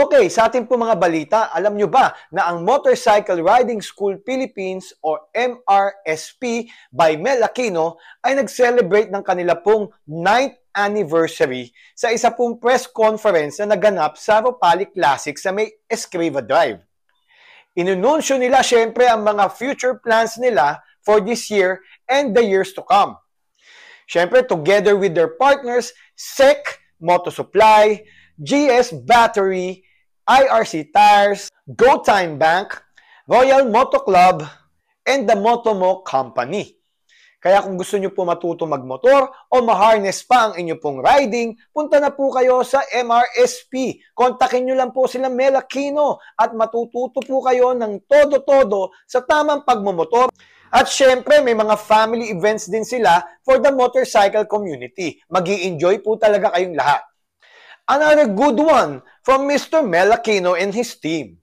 Okay, sa ating po mga balita, alam nyo ba na ang Motorcycle Riding School Philippines o MRSP by Mel Aquino ay nag-celebrate ng kanila pong 9th anniversary sa isa pong press conference na naganap sa Ropali Classic sa may Escriva Drive. Inununsyo nila syempre ang mga future plans nila for this year and the years to come. Syempre, together with their partners, SEC, Moto Supply, GS Battery, IRC Tires, Go Time Bank, Royal Moto Club, and the Motomo Company. Kaya kung gusto nyo po matuto magmotor o ma-harness pa ang inyo pong riding, punta na po kayo sa MRSP. Kontakin nyo lang po sila Mel Aquino at matututo po kayo ng todo-todo sa tamang pagmumotor. At syempre, may mga family events din sila for the motorcycle community. Mag-i-enjoy po talaga kayong lahat. Another good one from Mr. Mel Aquino and his team.